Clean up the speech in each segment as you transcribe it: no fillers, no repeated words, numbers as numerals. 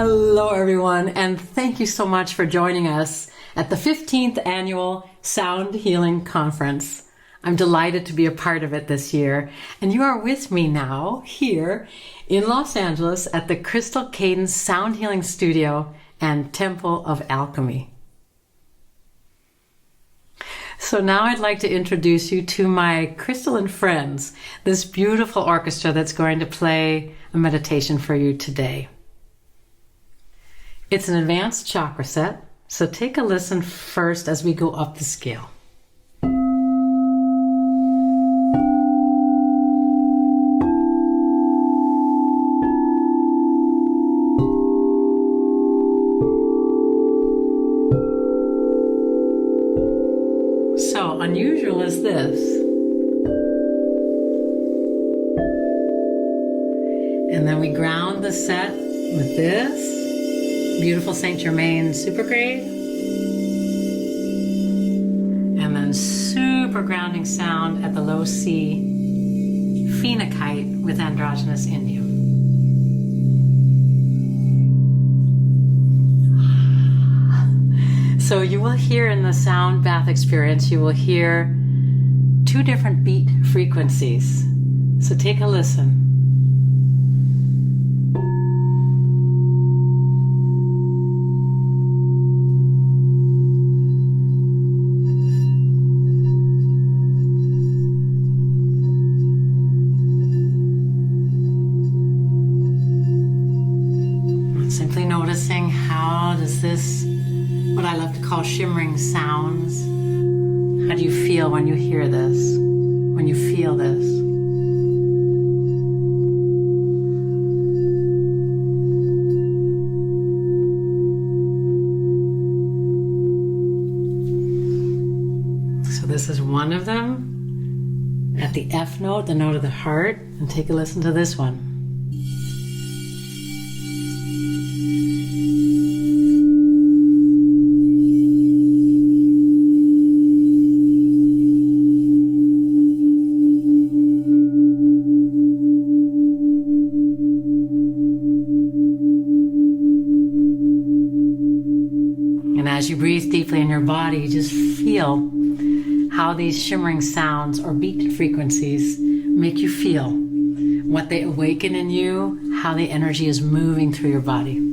Hello, everyone, and thank you so much for joining us at the 15th Annual Sound Healing Conference. I'm delighted to be a part of it this year, and you are with me now here in Los Angeles at the Crystal Cadence Sound Healing Studio and Temple of Alchemy. So now I'd like to introduce you to my crystalline friends, this beautiful orchestra that's going to play a meditation for you today. It's an advanced chakra set, so take a listen first as we go up the scale. So unusual as this. And then we ground the set with this beautiful Saint Germain supergrade, and then super grounding sound at the low C phenakite with androgynous indium. So you will hear in the sound bath experience, you will hear two different beat frequencies. So take a listen. Simply noticing how does this, what I love to call shimmering sounds, how do you feel when you hear this, when you feel this? So this is one of them at the F note, the note of the heart, and take a listen to this one. As you breathe deeply in your body, just feel how these shimmering sounds or beat frequencies make you feel, what they awaken in you, how the energy is moving through your body.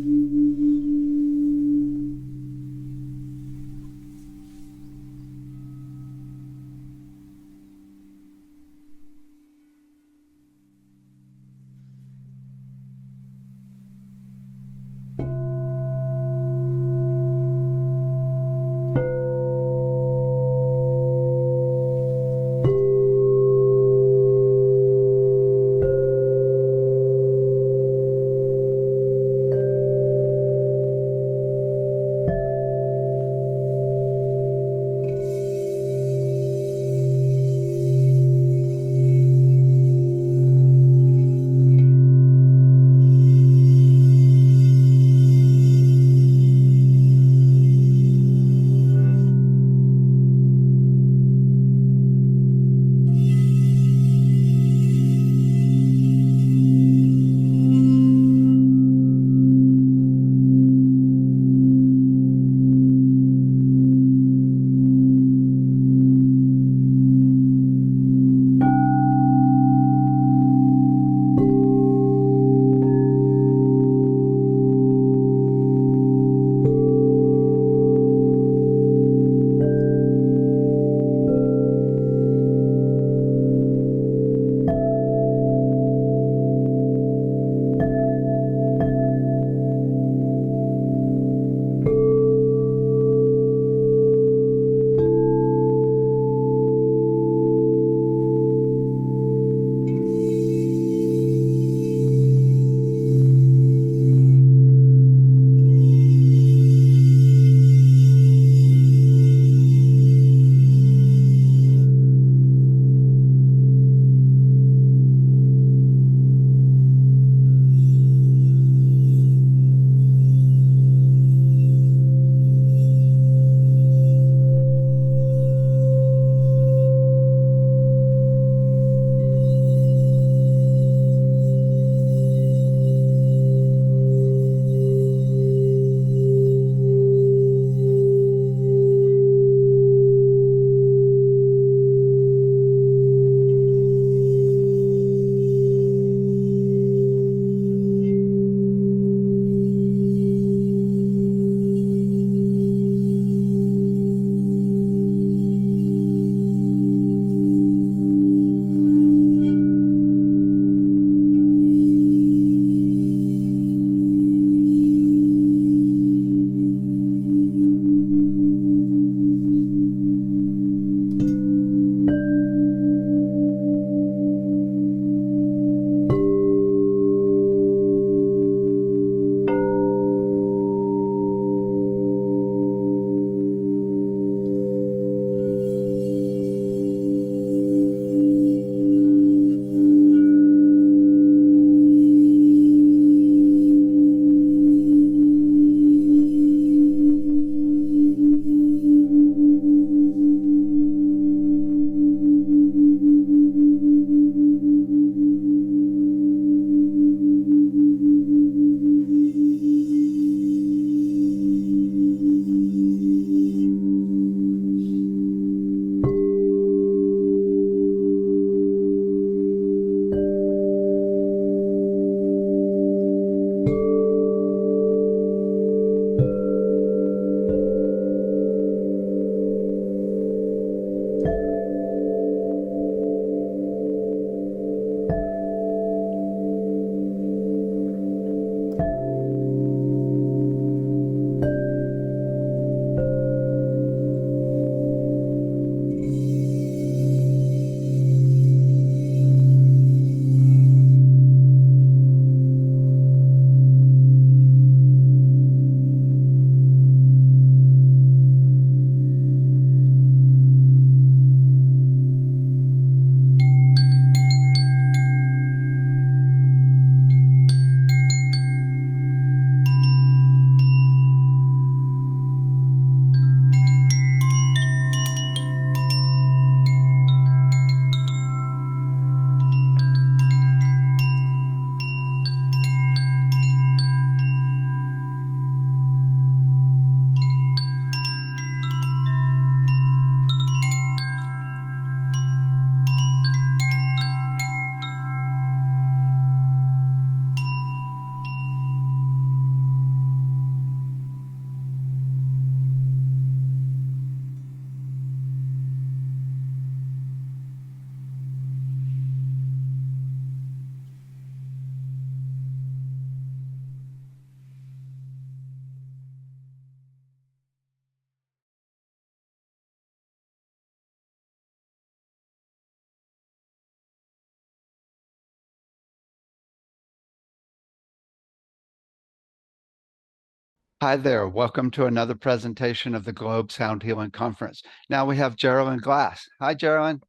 Hi there. Welcome to another presentation of the Globe Sound Healing Conference. Now we have Jeralyn Glass. Hi, Jeralyn.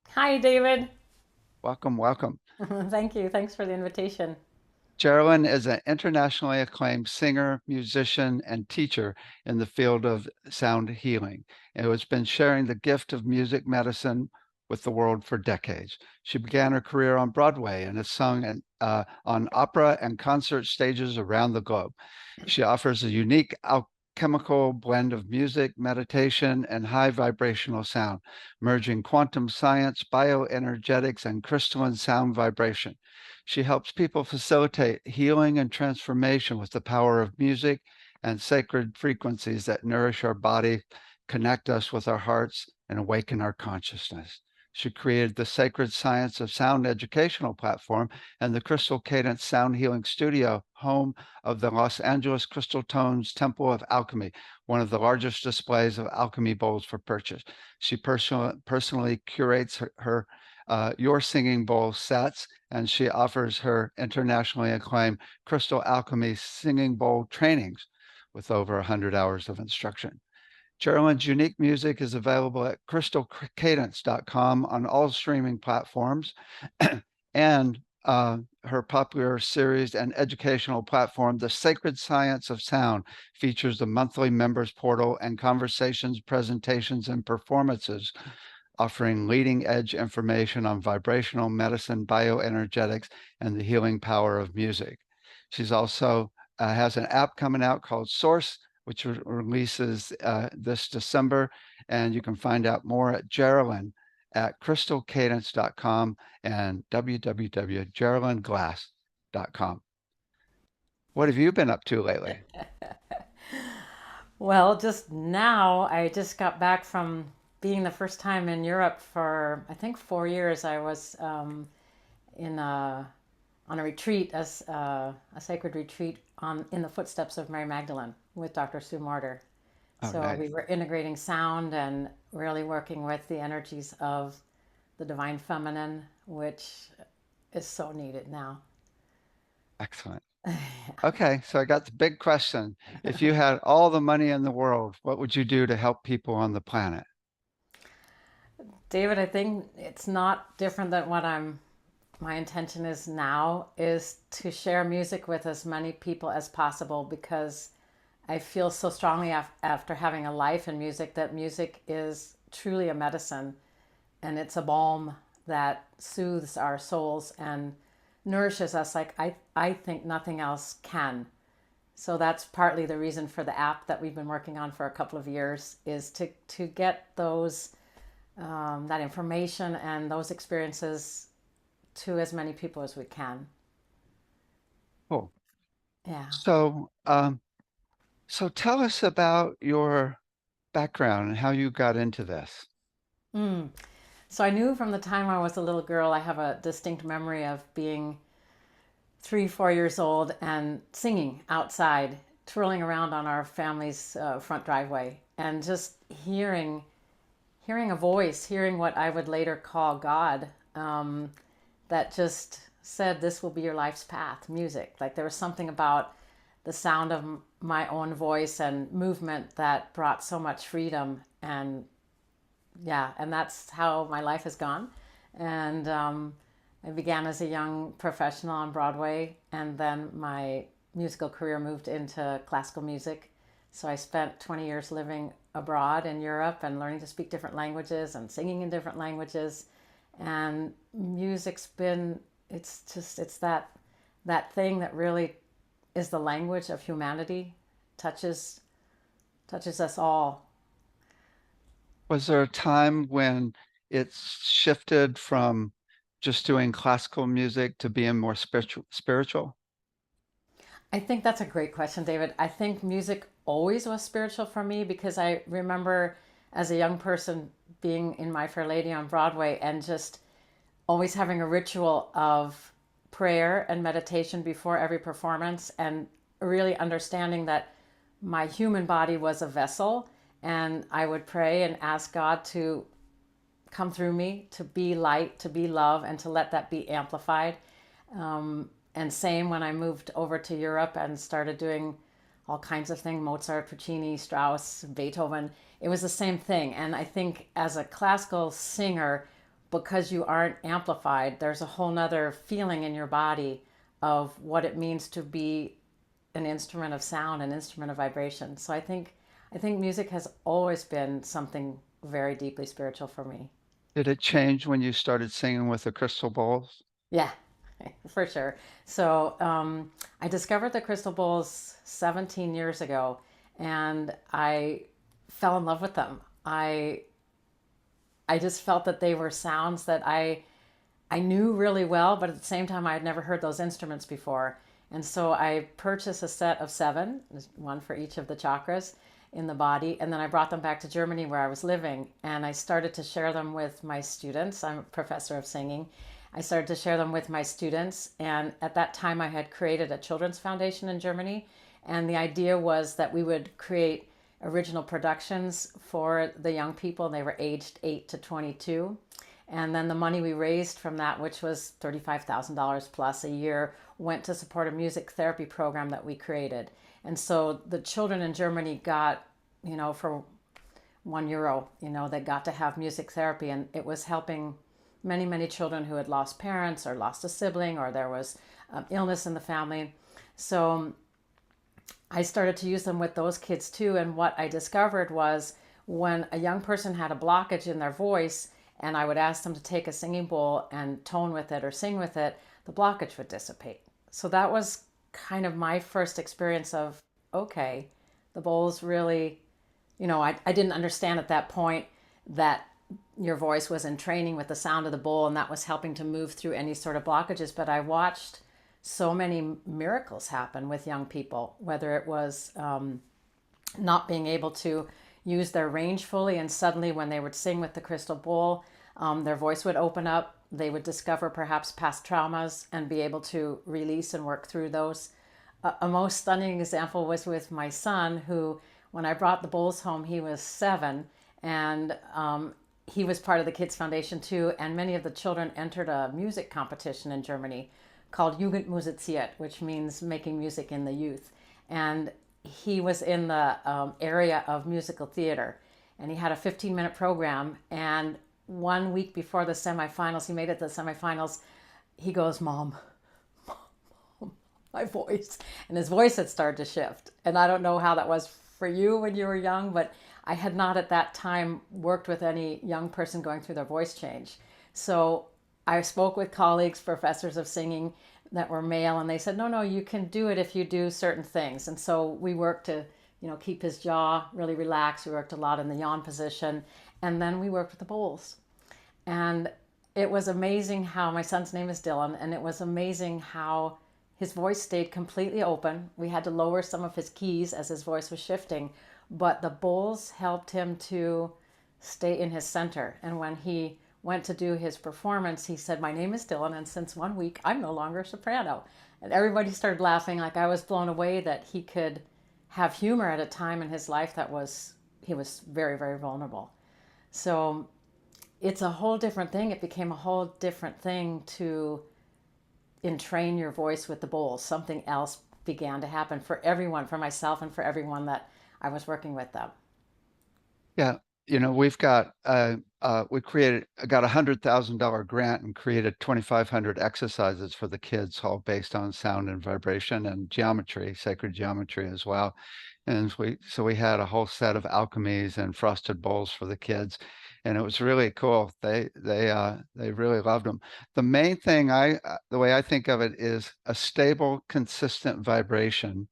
Hi, David. Welcome, welcome. Thank you. Thanks for the invitation. Jeralyn is an internationally acclaimed singer, musician, and teacher in the field of sound healing, and has been sharing the gift of music medicine with the world for decades. She began her career on Broadway and has sung on opera and concert stages around the globe. She offers a unique alchemical blend of music, meditation, and high vibrational sound, merging quantum science, bioenergetics, and crystalline sound vibration. She helps people facilitate healing and transformation with the power of music and sacred frequencies that nourish our body, connect us with our hearts, and awaken our consciousness. She created the Sacred Science of Sound educational platform and the Crystal Cadence Sound Healing Studio, home of the Los Angeles Crystal Tones Temple of Alchemy, one of the largest displays of alchemy bowls for purchase. She personally curates her Your Singing Bowl sets, and she offers her internationally acclaimed Crystal Alchemy Singing Bowl trainings with over 100 hours of instruction. Jeralyn's unique music is available at crystalcadence.com on all streaming platforms, and her popular series and educational platform, The Sacred Science of Sound, features the monthly members portal and conversations, presentations, and performances offering leading edge information on vibrational medicine, bioenergetics, and the healing power of music. She's also has an app coming out called Source, which releases this December. And you can find out more at Jeralyn at crystalcadence.com and www.jeralynglass.com. What have you been up to lately? Well, just now, I just got back from being the first time in Europe for, I think, 4 years. I was in on a retreat, as a sacred retreat in the footsteps of Mary Magdalene with Dr. Sue Martyr. Oh, So nice. we were integrating sound and really working with the energies of the divine feminine, which is so needed now. Excellent. Okay, so I got the big question. If you had all the money in the world, what would you do to help people on the planet? David, I think it's not different than my intention is now is to share music with as many people as possible because I feel so strongly after having a life in music that music is truly a medicine and it's a balm that soothes our souls and nourishes us like I think nothing else can. So that's partly the reason for the app that we've been working on for a couple of years is to get those that information and those experiences to as many people as we can. Cool. Yeah. So, so tell us about your background and how you got into this. Mm. So I knew from the time I was a little girl, I have a distinct memory of being 3, 4 years old and singing outside, twirling around on our family's front driveway, and just hearing a voice, hearing what I would later call God, that just said, "This will be your life's path." Music, like there was something about the sound of my own voice and movement that brought so much freedom and yeah, and that's how my life has gone. And I began as a young professional on Broadway, and then my musical career moved into classical music. So I spent 20 years living abroad in Europe and learning to speak different languages and singing in different languages. And music's been, it's that thing that really is the language of humanity, touches touches us all. Was there a time when it shifted from just doing classical music to being more spiritual? I think that's a great question, David. I think music always was spiritual for me because I remember as a young person being in My Fair Lady on Broadway and just always having a ritual of prayer and meditation before every performance and really understanding that my human body was a vessel and I would pray and ask God to come through me, to be light, to be love, and to let that be amplified. And same when I moved over to Europe and started doing all kinds of things, Mozart, Puccini, Strauss, Beethoven. It was the same thing. And I think as a classical singer, because you aren't amplified, there's a whole nother feeling in your body of what it means to be an instrument of sound, an instrument of vibration. So I think music has always been something very deeply spiritual for me. Did it change when you started singing with the crystal bowls? Yeah, for sure. So I discovered the crystal bowls 17 years ago, and I fell in love with them. I just felt that they were sounds that I knew really well, but at the same time I had never heard those instruments before. And so I purchased a set of seven, one for each of the chakras in the body, and then I brought them back to Germany where I was living, and I started to share them with my students. I'm a professor of singing. I started to share them with my students, and at that time I had created a children's foundation in Germany, and the idea was that we would create original productions for the young people. They were aged 8 to 22. And then the money we raised from that, which was $35,000 plus a year, went to support a music therapy program that we created. And so the children in Germany got, for €1, they got to have music therapy. And it was helping many, many children who had lost parents or lost a sibling, or there was illness in the family. So I started to use them with those kids too. And what I discovered was when a young person had a blockage in their voice, and I would ask them to take a singing bowl and tone with it or sing with it, the blockage would dissipate. So that was kind of my first experience of, okay, the bowls really, I didn't understand at that point that your voice was in training with the sound of the bowl, and that was helping to move through any sort of blockages. But I watched so many miracles happen with young people, whether it was not being able to use their range fully, and suddenly when they would sing with the crystal bowl, their voice would open up. They would discover perhaps past traumas and be able to release and work through those. A most stunning example was with my son, who, when I brought the bowls home, he was 7, and he was part of the Kids Foundation too. And many of the children entered a music competition in Germany called Jugendmusiziert, which means making music in the youth. And he was in the area of musical theater, and he had a 15-minute program. And 1 week before the semifinals, he made it to the semifinals. He goes, "Mom, my voice," and his voice had started to shift. And I don't know how that was for you when you were young, but I had not at that time worked with any young person going through their voice change. So I spoke with colleagues, professors of singing that were male, and they said, no, you can do it if you do certain things. And so we worked to, keep his jaw really relaxed. We worked a lot in the yawn position, and then we worked with the bowls. And it was amazing how, my son's name is Dylan, and it was amazing how his voice stayed completely open. We had to lower some of his keys as his voice was shifting, but the bowls helped him to stay in his center. And when he went to do his performance, he said, "My name is Dylan, and since 1 week, I'm no longer a soprano." And everybody started laughing. Like, I was blown away that he could have humor at a time in his life he was very, very vulnerable. So it's a whole different thing. It became a whole different thing to entrain your voice with the bowls. Something else began to happen for everyone, for myself and for everyone that I was working with them. Yeah, we've got we got $100,000 grant and created 2,500 exercises for the kids, all based on sound and vibration and geometry, sacred geometry as well. And we had a whole set of alchemies and frosted bowls for the kids, and it was really cool. They really loved them. The main thing, the way I think of it, is a stable, consistent vibration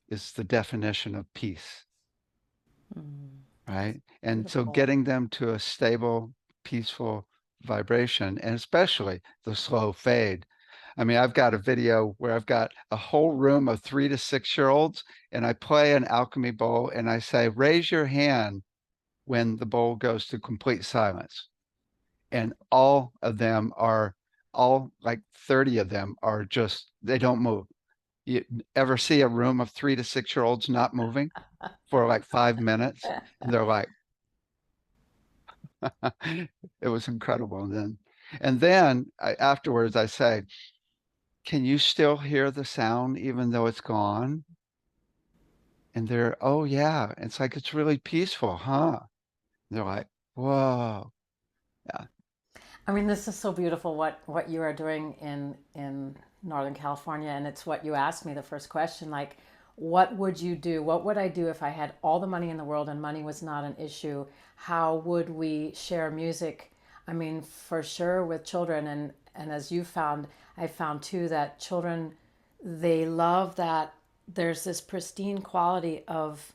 is the definition of peace. Right. And so Beautiful. getting them to a stable, peaceful vibration, and especially the slow fade. I mean, I've got a video where I've got a whole room of 3 to 6-year-olds, and I play an alchemy bowl, and I say, "Raise your hand when the bowl goes to complete silence." And all like 30 of them are just, they don't move. You ever see a room of 3 to 6-year-olds not moving for like 5 minutes? And they're like, it was incredible then. And then afterwards, I say, "Can you still hear the sound even though it's gone?" and they're, oh yeah, it's like it's really peaceful, huh? And they're like, whoa, yeah, I mean, this is so beautiful what you are doing in Northern California, and it's what you asked me the first question, like, what would you do? What would I do if I had all the money in the world and money was not an issue? How would we share music? I mean, for sure with children, and as you found, I found too that children, they love that there's this pristine quality of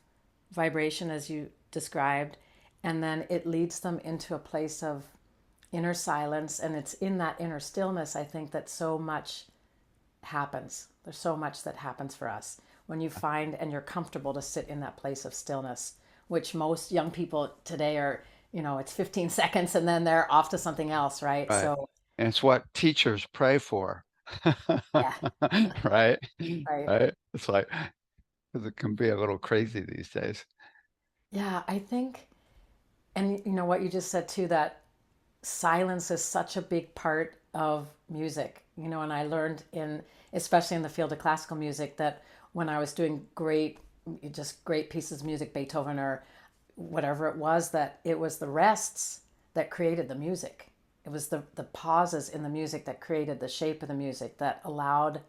vibration as you described, and then it leads them into a place of inner silence, and it's in that inner stillness, I think, that so much happens. There's so much that happens for us when you find and you're comfortable to sit in that place of stillness, which most young people today are, it's 15 seconds and then they're off to something else, right? right. So And it's what teachers pray for, yeah, right? right. Right? It's like, 'cause it can be a little crazy these days. Yeah, I think, and what you just said too, that silence is such a big part of music, and I learned especially in the field of classical music, that when I was doing just great pieces of music, Beethoven or whatever it was, that it was the rests that created the music. It was the pauses in the music that created the shape of the music that allowed,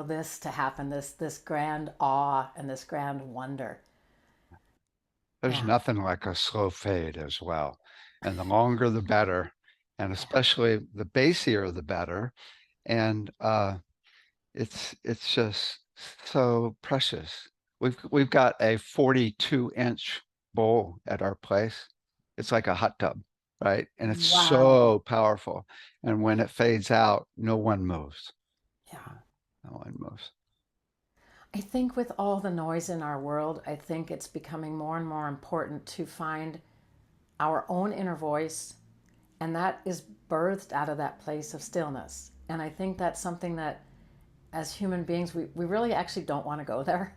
this to happen, this grand awe and this grand wonder. There's Yeah, nothing like a slow fade as well. And the longer the better, and yeah. especially the bassier the better. And it's just so precious. We've got a 42-inch bowl at our place. It's like a hot tub, right? And it's Wow. so powerful. And when it fades out, no one moves. Yeah. No one moves. I think with all the noise in our world, I think it's becoming more and more important to find our own inner voice, and that is birthed out of that place of stillness. And I think that's something that, as human beings, we really actually don't want to go there.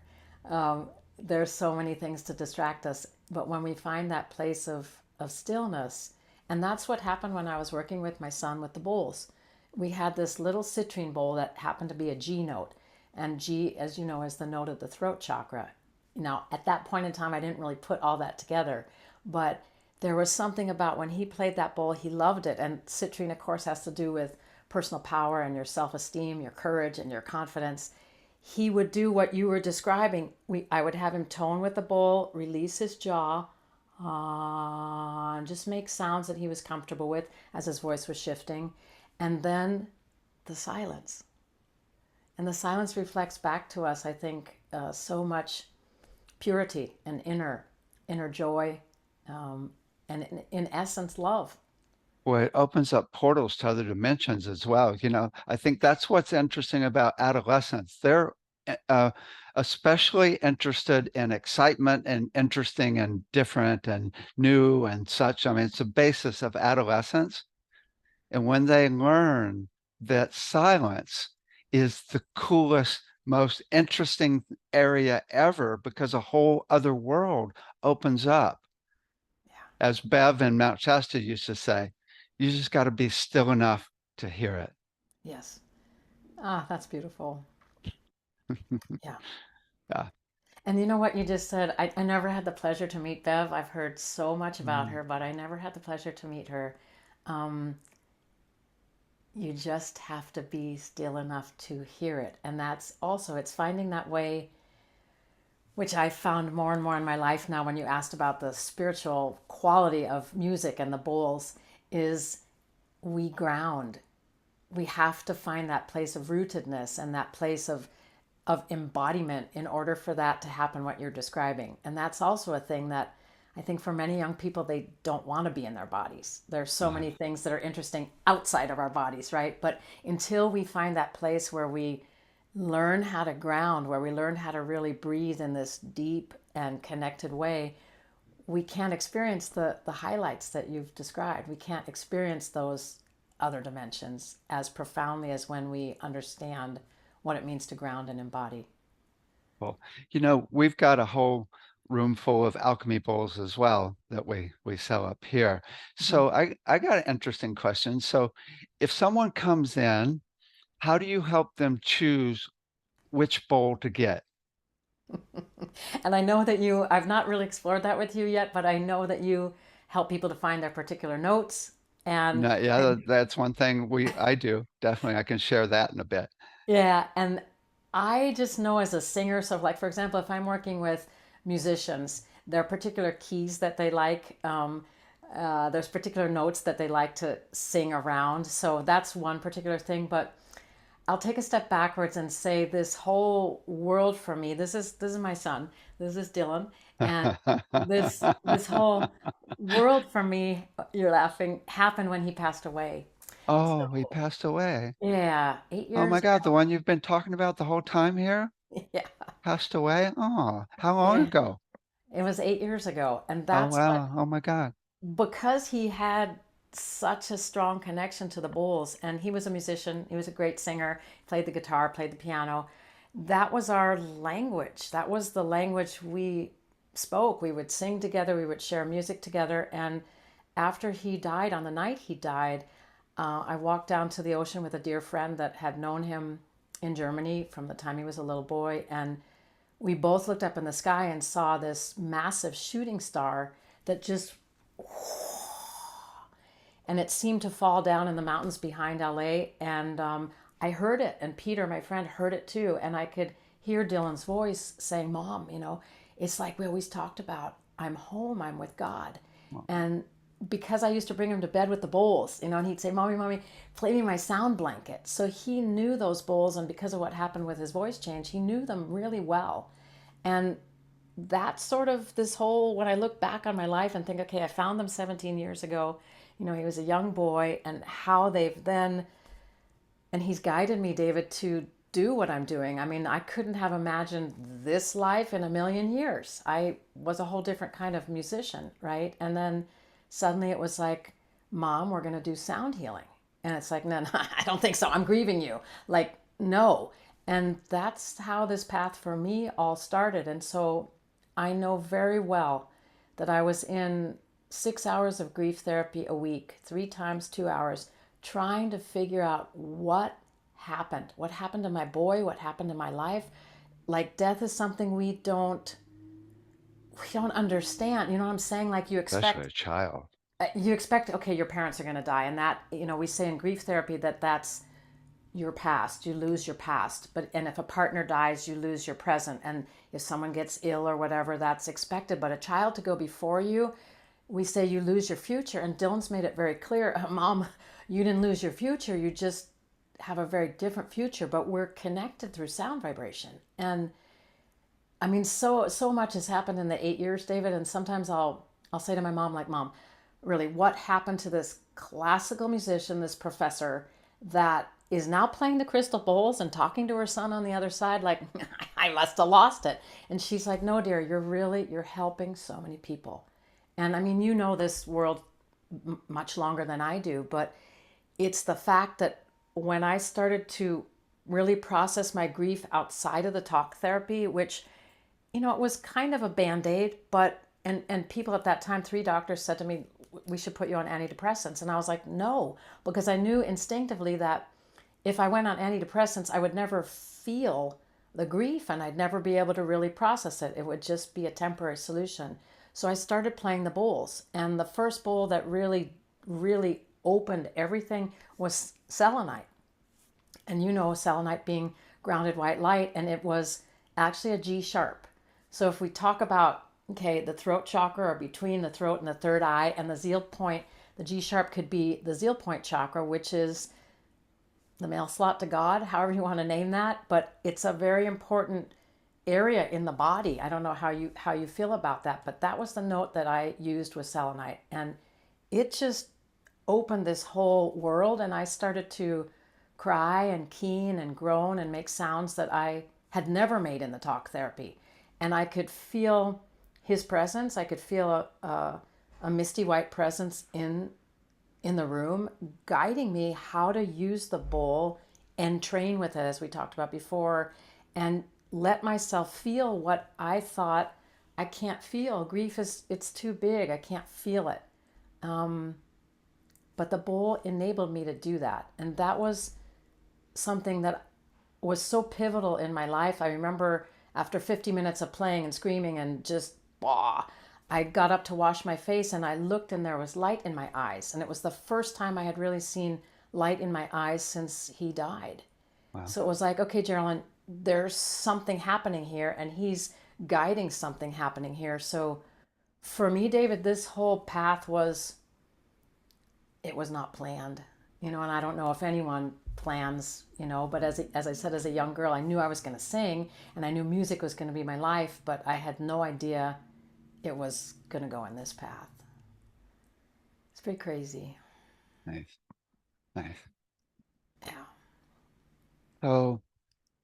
Um, there's so many things to distract us, but when we find that place of stillness, and that's what happened when I was working with my son with the bowls. We had this little citrine bowl that happened to be a G note, and G, as you know, is the note of the throat chakra. Now, at that point in time, I didn't really put all that together, but there was something about when he played that bowl, he loved it. And citrine, of course, has to do with personal power and your self-esteem, your courage, and your confidence. He would do what you were describing. I would have him tone with the bowl, release his jaw, and just make sounds that he was comfortable with as his voice was shifting, and then the silence. And the silence reflects back to us, I think, so much purity and inner joy, and in essence, love. Well, it opens up portals to other dimensions as well. I think that's what's interesting about adolescents. They're uh, especially interested in excitement and interesting and different and new and such. I mean, it's the basis of adolescence. And when they learn that silence is the coolest, most interesting area ever because a whole other world opens up. Yeah. As Bev in Mount Shasta used to say, you just got to be still enough to hear it. Yes. Ah, that's beautiful. Yeah. Yeah. And you know what you just said? I never had the pleasure to meet Bev. I've heard so much about Mm. her, but I never had the pleasure to meet her. Um, you just have to be still enough to hear it. And that's also, it's finding that way, which I found more and more in my life now when you asked about the spiritual quality of music and the bowls, is we ground. We have to find that place of rootedness and that place of embodiment in order for that to happen, what you're describing. And that's also a thing that I think for many young people, they don't want to be in their bodies. There's so Yeah. many things that are interesting outside of our bodies, right? But until we find that place where we learn how to ground, where we learn how to really breathe in this deep and connected way, we can't experience the highlights that you've described. We can't experience those other dimensions as profoundly as when we understand what it means to ground and embody. Well, we've got a whole room full of alchemy bowls as well that we sell up here. Mhm. So I got an interesting question. So if someone comes in, how do you help them choose which bowl to get? And I know that I've not really explored that with you yet, but I know that you help people to find their particular notes. And No, yeah, that's one thing I do. Definitely, I can share that in a bit. yeah, and I just know as a singer, so like for example, if I'm working with musicians, there are particular keys that they like. There's particular notes that they like to sing around. So that's one particular thing. But I'll take a step backwards and say this whole world for me. This is my son. This is Dylan, and this whole world for me. You're laughing. Happened when he passed away. Oh, he So passed away. yeah, eight Oh my years God, the one you've been talking about the whole time here ago. Yeah, passed away? Oh, how long yeah. ago? It was 8 years ago, and Oh that's what wow. Oh my God. because he had such a strong connection to the bowls, and he was a musician. He was a great singer. Played the guitar, played the piano. That was our language. That was the language we spoke. We would sing together. We would share music together. And after he died, on the night he died, I walked down to the ocean with a dear friend that had known him in Germany from the time he was a little boy, and we both looked up in the sky and saw this massive shooting star that just, and it seemed to fall down in the mountains behind LA. And I heard it, and Peter, my friend, heard it too. And I could hear Dylan's voice saying, Mom, it's like we always talked about, I'm home, I'm with God. Well, And because I used to bring him to bed with the bowls, and he'd say, Mommy, Mommy, play me my sound blanket. So he knew those bowls, and because of what happened with his voice change, he knew them really well. And that's sort of this whole, when I look back on my life and think, okay, I found them 17 years ago. He was a young boy, and how they've then, and he's guided me, David, to do what I'm doing. I mean, I couldn't have imagined this life in a million years. I was a whole different kind of musician, right? And then suddenly it was like, Mom, we're going to do sound healing. And it's like, no, no, I don't think so. I'm grieving you. Like, no. And that's how this path for me all started. And so I know very well that I was in 6 hours of grief therapy a week, 3 times 2 hours, trying to figure out what happened to my boy, what happened to my life. Like death is something we don't understand. You know what I'm saying? Like especially a child. you expect, okay, your parents are going to die, and that, we say in grief therapy that that's your past. You lose your past. And if a partner dies, you lose your present. And if someone gets ill or whatever, that's expected. But a child to go before you, we say you lose your future. And Dylan's made it very clear, Mom, you didn't lose your future. You just have a very different future. But we're connected through sound vibration. And I mean, so much has happened in the 8 years, David. And sometimes I'll say to my mom, like, Mom, really, what happened to this classical musician, this professor that is now playing the crystal bowls and talking to her son on the other side? Like, I must have lost it. And she's like, no, dear, you're helping so many people. And I mean, this world much longer than I do, but it's the fact that when I started to really process my grief outside of the talk therapy, which, it was kind of a band-aid, but and people at that time, 3 doctors said to me, we should put you on antidepressants. And I was like, no, because I knew instinctively that if I went on antidepressants, I would never feel the grief and I'd never be able to really process it. It would just be a temporary solution. So I started playing the bowls. And the first bowl that really, really opened everything was selenite. And selenite being grounded white light, and it was actually a G sharp. So if we talk about, okay, the throat chakra or between the throat and the third eye, and the zeal point, the G sharp could be the zeal point chakra, which is the mail slot to God, however you want to name that, but it's a very important area in the body. I don't know how you feel about that, but that was the note that I used with selenite, and it just opened this whole world. And I started to cry and keen and groan and make sounds that I had never made in the talk therapy. And I could feel his presence. I could feel a misty white presence in the room guiding me how to use the bowl and train with it, as we talked about before, and let myself feel what I thought I can't feel. Grief it's too big. I can't feel it. But the bowl enabled me to do that. And that was something that was so pivotal in my life. I remember after 50 minutes of playing and screaming and just, I got up to wash my face and I looked and there was light in my eyes. And it was the first time I had really seen light in my eyes since he died. Wow. So it was like, okay, Jeralyn, there's something happening here and he's guiding something happening here. So for me, David, this whole path was, it was not planned, and I don't know if anyone plans, but as I said, as a young girl, I knew I was going to sing and I knew music was going to be my life, but I had no idea it was going to go in this path. It's pretty crazy. Nice. Nice. Yeah. So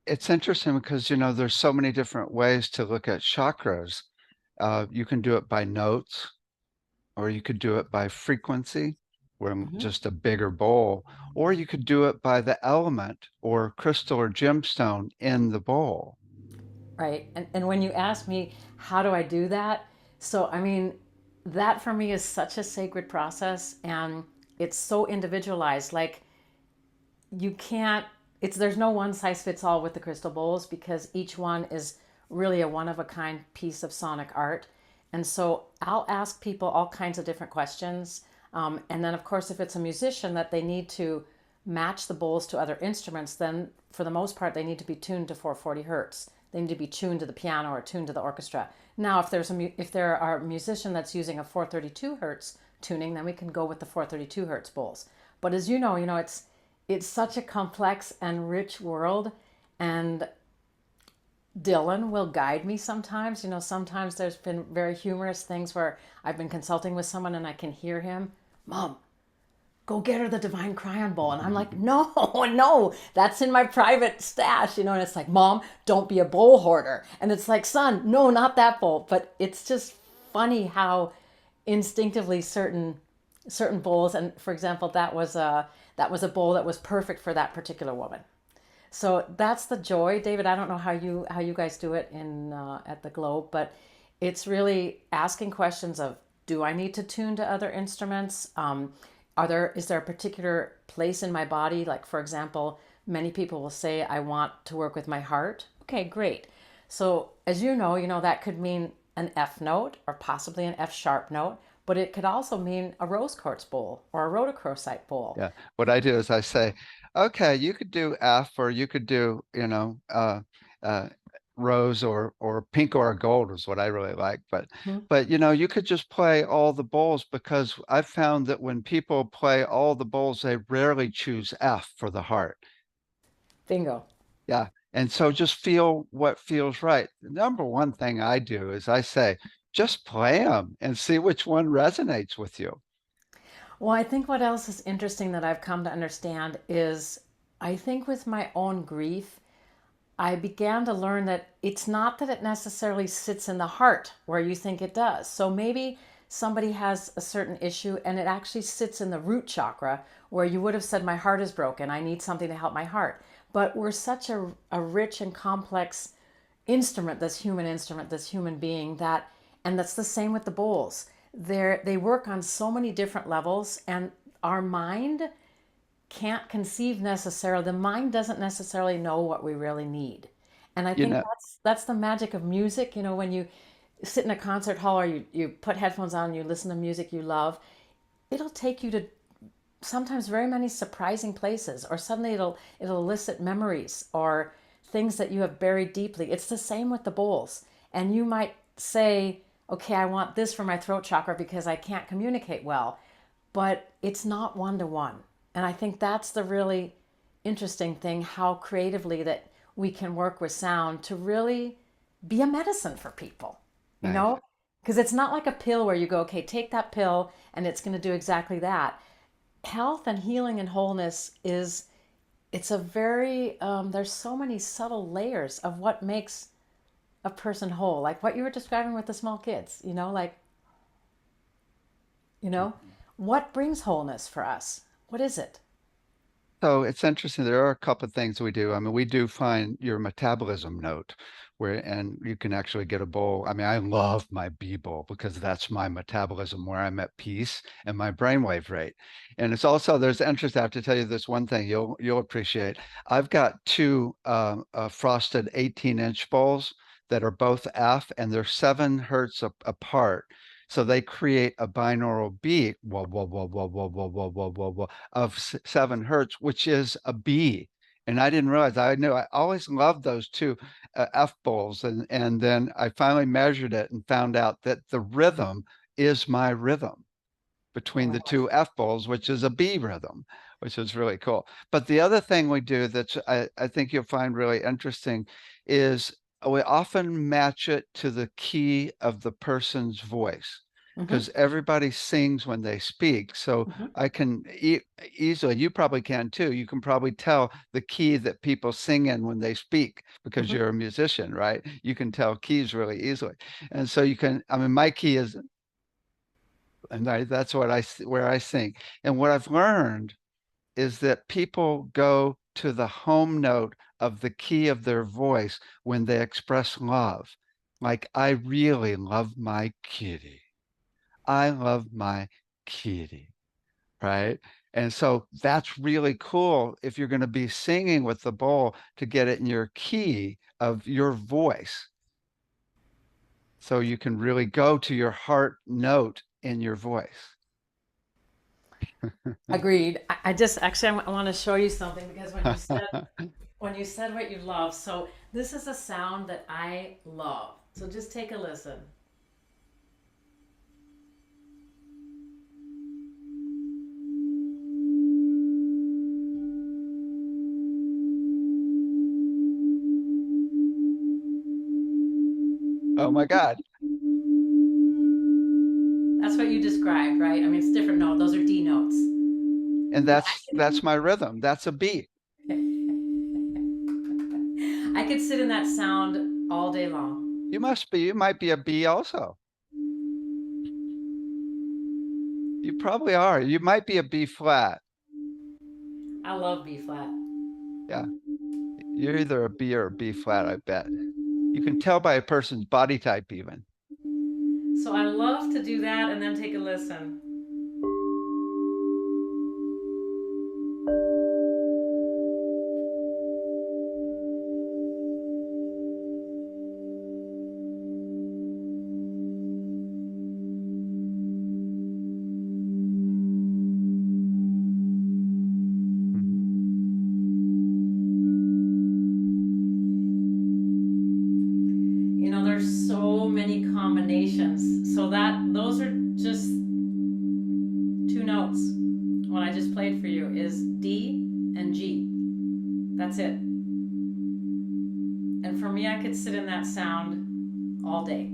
it's interesting because, there's so many different ways to look at chakras. You can do it by notes, or you could do it by frequency, where Mm-hmm. just a bigger bowl, or you could do it by the element or crystal or gemstone in the bowl. Right. And when you ask me, how do I do that? So, I mean, that for me is such a sacred process and it's so individualized. Like, you can't, there's no one size fits all with the crystal bowls because each one is really a one of a kind piece of sonic art. And so I'll ask people all kinds of different questions. And then, of course, if it's a musician that they need to match the bowls to other instruments, then for the most part, they need to be tuned to 440 hertz. They need to be tuned to the piano or tuned to the orchestra. Now, if there are a musician that's using a 432 hertz tuning, then we can go with the 432 hertz bowls. But as it's such a complex and rich world, and Dylan will guide me sometimes. Sometimes there's been very humorous things where I've been consulting with someone and I can hear him, Mom, go get her the Divine Cryon Bowl. And I'm like, no, no, that's in my private stash, and it's like, Mom, don't be a bowl hoarder. And it's like, son, no, not that bowl. But it's just funny how instinctively certain bowls, and for example, that was a bowl that was perfect for that particular woman. So that's the joy, David. I don't know how you guys do it in at the Globe, but it's really asking questions of, do I need to tune to other instruments? Is there a particular place in my body? Like, for example, many people will say, I want to work with my heart. Okay, great. So as that could mean an F note or possibly an F sharp note, but it could also mean a rose quartz bowl or a rhodochrosite bowl. Yeah. What I do is I say, okay, you could do F, or you could do, uh, rose or pink or gold is what I really like. Hmm. But you could just play all the bowls, because I've found that when people play all the bowls, they rarely choose F for the heart. Bingo. Yeah. And so just feel what feels right. The number one thing I do is I say, just play them and see which one resonates with you. Well, I think what else is interesting that I've come to understand is I think with my own grief, I began to learn that it's not that it necessarily sits in the heart where you think it does. So maybe somebody has a certain issue and it actually sits in the root chakra where you would have said, my heart is broken, I need something to help my heart. But we're such a rich and complex instrument, this human being, and that's the same with the bowls. They work on so many different levels, and our mind can't conceive necessarily. The mind doesn't necessarily know what we really need, and I You think know, that's the magic of music. When you sit in a concert hall or you put headphones on and you listen to music you love, it'll take you to sometimes very many surprising places, or suddenly it'll elicit memories or things that you have buried deeply. It's the same with the bowls, and you might say, okay, I want this for my throat chakra because I can't communicate well, but it's not one to one. And I think that's the really interesting thing, how creatively that we can work with sound to really be a medicine for people, you nice. know? Because it's not like a pill where you go, okay, take that pill and it's going to do exactly that. Health and healing and wholeness it's a very, there's so many subtle layers of what makes a person whole. Like what you were describing with the small kids, you know, what brings wholeness for us? What is it? So it's interesting. There are a couple of things we do. I mean, we do find your metabolism note and you can actually get a bowl. I mean, I love my B bowl because that's my metabolism, where I'm at peace and my brainwave rate. And it's also, there's interest. I have to tell you this one thing you'll appreciate. I've got two frosted 18-inch bowls that are both F, and they're 7 hertz apart. So they create a binaural beat, whoa, whoa, whoa, whoa, whoa, whoa, whoa, whoa, whoa, whoa, of 7 hertz, which is a B. And I didn't realize. I knew I always loved those two F bowls, and then I finally measured it and found out that the rhythm is my rhythm between the two F bowls, which is a B rhythm, which is really cool. But the other thing we do that I think you'll find really interesting is we often match it to the key of the person's voice, because everybody sings when they speak. So I can easily, you probably can too, you can probably tell the key that people sing in when they speak, because you're a musician, right? You can tell keys really easily. And so you can, I mean, my key is, and that's what where I sing. And what I've learned is that people go to the home note of the key of their voice when they express love. Like, I really love my kitty. I love my kitty, right? And so that's really cool if you're going to be singing with the bowl, to get it in your key of your voice. So you can really go to your heart note in your voice. Agreed. I just actually I want to show you something, because when you said what you love, so this is a sound that I love. So just take a listen. Oh my God. That's what you described, right? I mean, it's different note. Those are D notes. And that's my rhythm. That's a beat. I could sit in that sound all day long. You might be a B also. You probably are. You might be a B flat. I love B flat. Yeah. You're either a B or a B flat, I bet. You can tell by a person's body type even. So I love to do that and then take a listen. You know, there's so many combinations. So those are just two notes. What I just played for you is D and G. That's it. And for me, I could sit in that sound all day.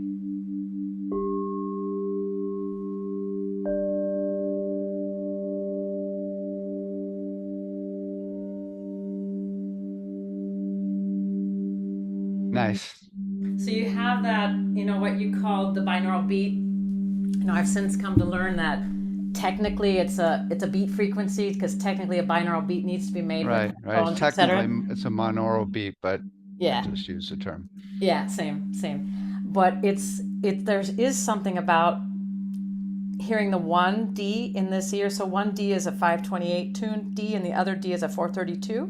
Nice. So you have that, you know, what you called the binaural beat. You know, I've since come to learn that technically it's a beat frequency, because technically a binaural beat needs to be made with Right. headphones, etc. Technically, it's a monaural beat, but I Yeah, just use the term. yeah, same. But there is something about hearing the one D in this ear. So one D is a 528 tuned D, and the other D is a 432,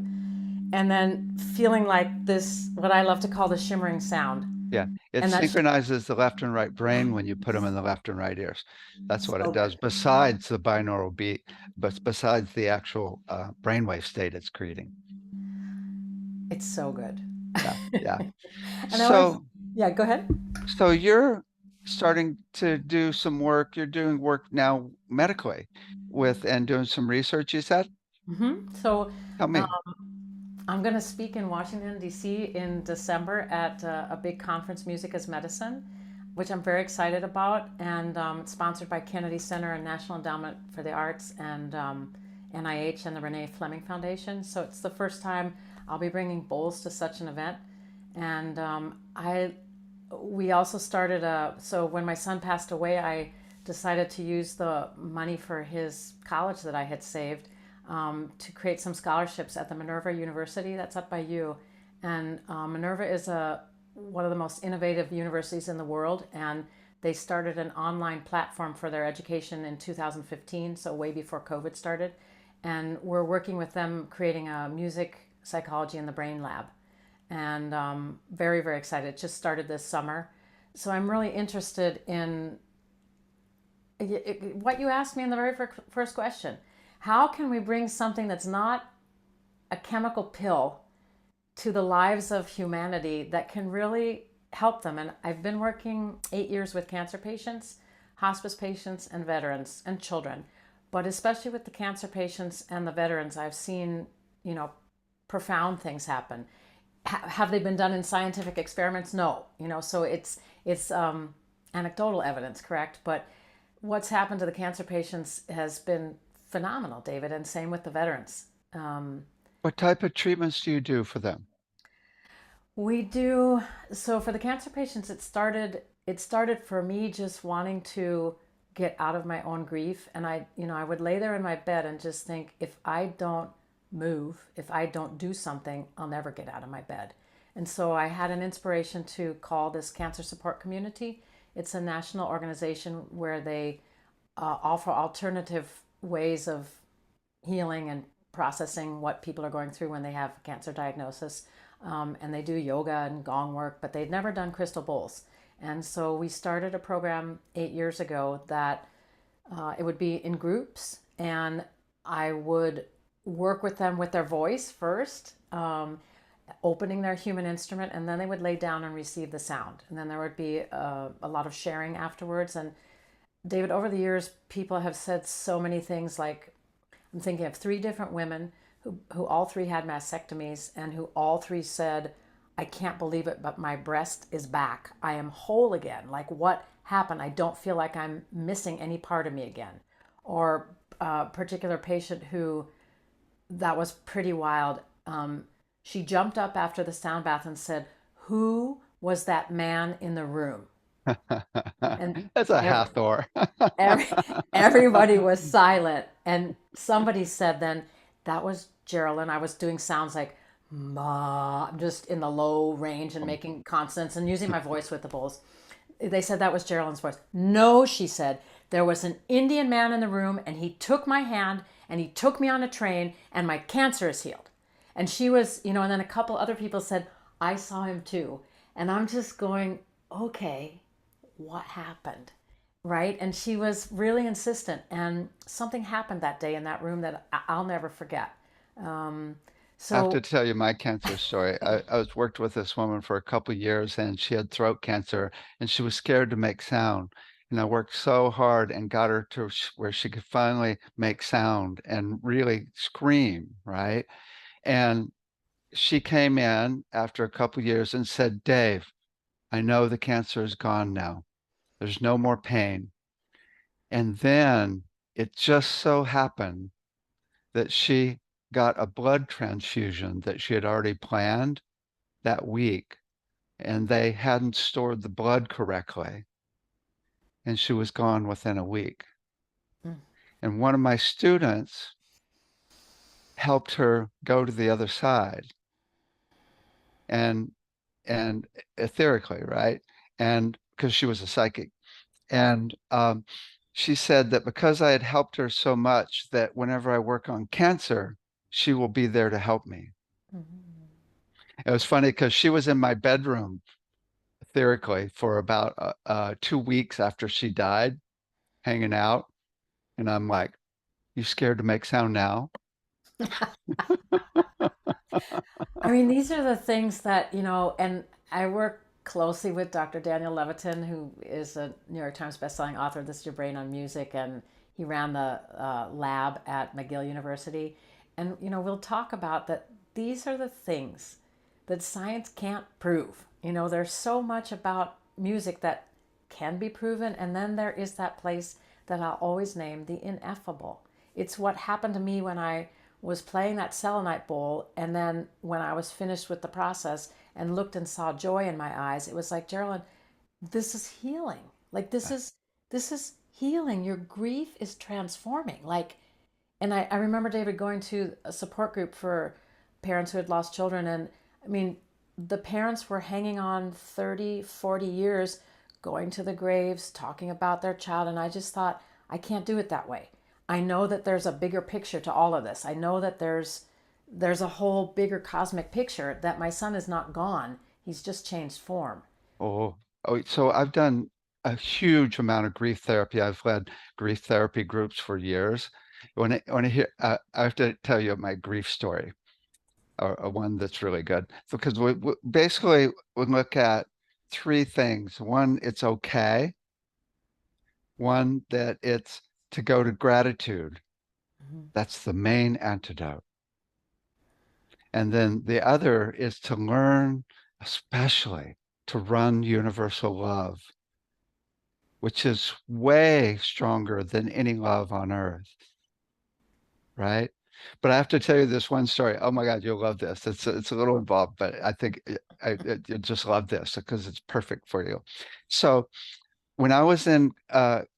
and then feeling like this, what I love to call the shimmering sound. Yeah. It And that's synchronizes the left and right brain when you put them in the left and right ears. That's what so it does, good. besides the binaural beat, but besides the actual brainwave state it's creating. It's so good. Yeah. Yeah. And I always, So, yeah, go ahead. so you're starting to do some work. You're doing work now medically and doing some research, you said? So Tell me. I'm going to speak in Washington, D.C. in December at a big conference, Music as Medicine, which I'm very excited about. And it's sponsored by Kennedy Center and National Endowment for the Arts, and NIH and the Renee Fleming Foundation. So it's the first time I'll be bringing bowls to such an event. And we also started so when my son passed away, I decided to use the money for his college that I had saved to create some scholarships at the Minerva University that's up by you. And Minerva is one of the most innovative universities in the world, and they started an online platform for their education in 2015, so way before COVID started. And we're working with them creating a music psychology in the brain lab. and very, very excited. It just started this summer. So I'm really interested in what you asked me in the very first question. How can we bring something that's not a chemical pill to the lives of humanity that can really help them? And I've been working 8 years with cancer patients, hospice patients, and veterans and children. But especially with the cancer patients and the veterans, I've seen, you know, profound things happen. Have they been done in scientific experiments? No. So it's anecdotal evidence, correct? But what's happened to the cancer patients has been phenomenal, David, and same with the veterans. What type of treatments do you do for them? We do. So for the cancer patients, it started for me just wanting to get out of my own grief, and I would lay there in my bed and just think, if I don't move, if I don't do something, I'll never get out of my bed. And so I had an inspiration to call this cancer support community. It's a national organization where they offer alternative ways of healing and processing what people are going through when they have a cancer diagnosis. And they do yoga and gong work, but they'd never done crystal bowls. And so we started a program 8 years ago that it would be in groups, and I would work with them with their voice first, opening their human instrument, and then they would lay down and receive the sound. And then there would be a lot of sharing afterwards. And David, over the years, people have said so many things like, I'm thinking of 3 different women who all 3 had mastectomies, and who all 3 said, I can't believe it, but my breast is back. I am whole again. Like, what happened? I don't feel like I'm missing any part of me again. Or a particular patient who, that was pretty wild. She jumped up after the sound bath and said, who was that man in the room? And That's a every, Hathor. every, everybody was silent. And somebody said then, that was Jeralyn. I was doing sounds like ma, just in the low range and making consonants and using my voice with the bowls. They said that was Jeralyn's voice. No, she said, there was an Indian man in the room, and he took my hand and he took me on a train, and my cancer is healed. And she was, and then a couple other people said, I saw him too. And I'm just going, okay, what happened? Right? And she was really insistent. And something happened that day in that room that I'll never forget. Um, I have to so, tell you my cancer story. I was worked with this woman for a couple of years, and she had throat cancer, and she was scared to make sound. And I worked so hard and got her to where she could finally make sound and really scream, right? And she came in after a couple of years and said, Dave, I know the cancer is gone now. There's no more pain. And then it just so happened that she got a blood transfusion that she had already planned that week, and they hadn't stored the blood correctly, and she was gone within a week. mm, And one of my students helped her go to the other side, and and etherically, right? And because she was a psychic, and she said that because I had helped her so much, that whenever I work on cancer, she will be there to help me. mhm. It was funny because she was in my bedroom etherically for about 2 weeks after she died, hanging out. And I'm like, you scared to make sound now? I mean, these are the things that, and I work closely with Dr. Daniel Levitin, who is a New York Times bestselling author of This Is Your Brain on Music, and he ran the lab at McGill University. And, we'll talk about that. These are the things that science can't prove. There's so much about music that can be proven. And then there is that place that I'll always name the ineffable. It's what happened to me when I was playing that selenite bowl, and then when I was finished with the process and looked and saw joy in my eyes, it was like, Jeralyn, this is healing. Like, this is healing. Your grief is transforming. Like, and I remember, David, going to a support group for parents who had lost children. And I mean, the parents were hanging on 30, 40 years, going to the graves, talking about their child. And I just thought, I can't do it that way. I know that there's a bigger picture to all of this. I know that there's there's a whole bigger cosmic picture that my son is not gone. He's just changed form. Oh, oh, so I've done a huge amount of grief therapy. I've led grief therapy groups for years. When I hear, I have to tell you my grief story, or one that's really good, because we basically we look at three things. One, it's okay. One, that it's to go to gratitude. Mhm. That's the main antidote. And then the other is to learn, especially to run universal love, which is way stronger than any love on earth, right? But I have to tell you this one story. Oh my God, you'll love this. It's a little involved, but I think you'll just love this because it's perfect for you. So when I was in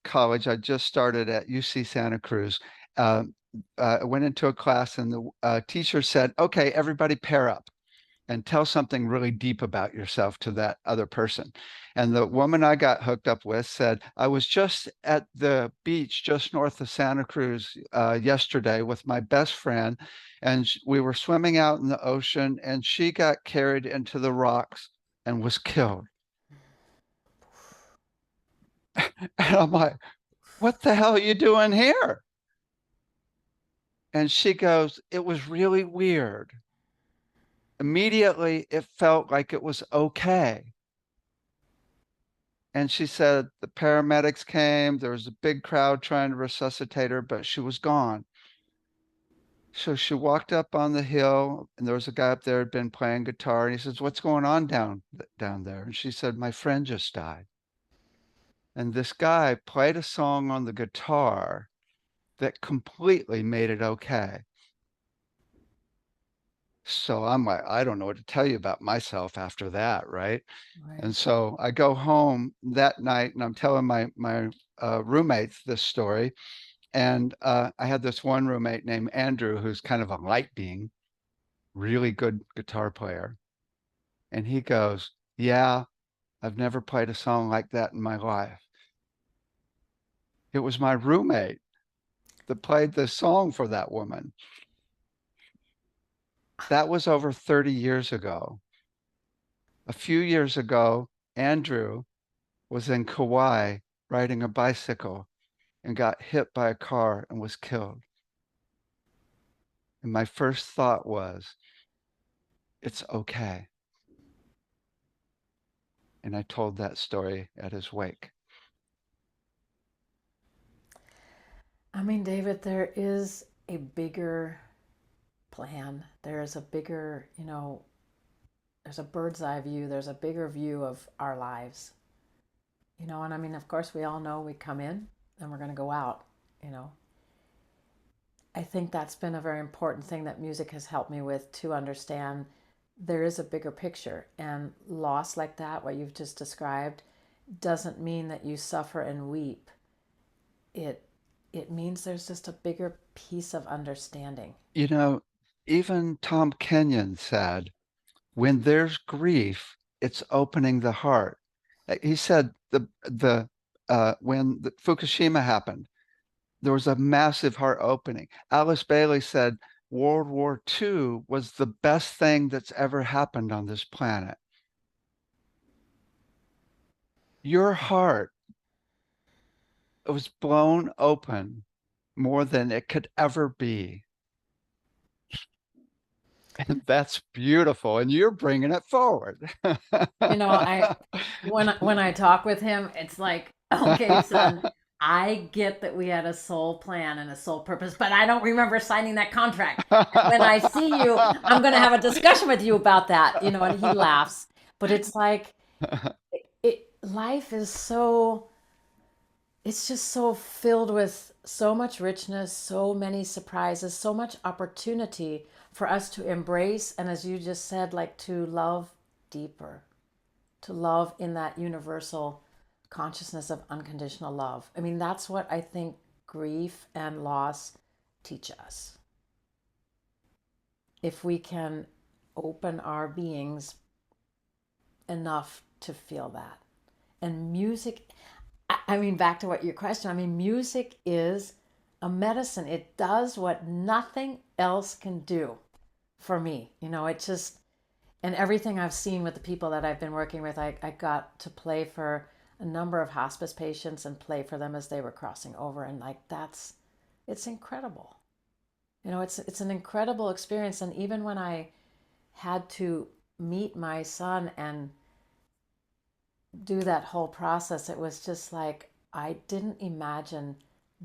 college, I just started at UC Santa Cruz. Um, I went into a class, and the teacher said, "Okay, everybody pair up and tell something really deep about yourself to that other person." And the woman I got hooked up with said, "I was just at the beach just north of Santa Cruz yesterday with my best friend, and we were swimming out in the ocean, and she got carried into the rocks and was killed." And I'm like, "What the hell are you doing here?" And she goes, "It was really weird. Immediately, it felt like it was okay." And she said the paramedics came. There was a big crowd trying to resuscitate her, but she was gone. So she walked up on the hill, and there was a guy up there who had been playing guitar. And he says, "What's going on down there?" And she said, "My friend just died." And this guy played a song on the guitar that completely made it okay. So I'm like, I don't know what to tell you about myself after that, right? Right. And so I go home that night, and I'm telling my roommates this story. And I had this one roommate named Andrew, who's kind of a light being, really good guitar player. And he goes, "Yeah, I've never played a song like that in my life." It was my roommate that played the song for that woman. That was over 30 years ago. A few years ago, Andrew was in Kauai riding a bicycle and got hit by a car and was killed. And my first thought was, it's okay. And I told that story at his wake. I mean, David, there is a bigger plan. There's a bigger, there's a bird's eye view. There's a bigger view of our lives. And I mean, of course, we all know we come in and we're going to go out, you know. I think that's been a very important thing that music has helped me with to understand there is a bigger picture. And loss like that, what you've just described, doesn't mean that you suffer and weep. It it means there's just a bigger piece of understanding. You know, even Tom Kenyon said, when there's grief, it's opening the heart. He said the when the Fukushima happened, there was a massive heart opening. Alice Bailey said World War II was the best thing that's ever happened on this planet. Your heart was blown open more than it could ever be. And that's beautiful. And you're bringing it forward. I when I talk with him, it's like, okay, son, I get that we had a soul plan and a soul purpose, but I don't remember signing that contract. And when I see you, I'm going to have a discussion with you about that, and he laughs. But it's like life is so it's just so filled with so much richness, so many surprises, so much opportunity for us to embrace and, as you just said, like to love deeper, to love in that universal consciousness of unconditional love. I mean, that's what I think grief and loss teach us. If we can open our beings enough to feel that. And music, I mean, back to what your question, I mean, music is a medicine. It does what nothing else can do. for me. It just, and everything I've seen with the people that I've been working with, I got to play for a number of hospice patients and play for them as they were crossing over. And like, it's incredible. It's an incredible experience. And even when I had to meet my son and do that whole process, it was just like I didn't imagine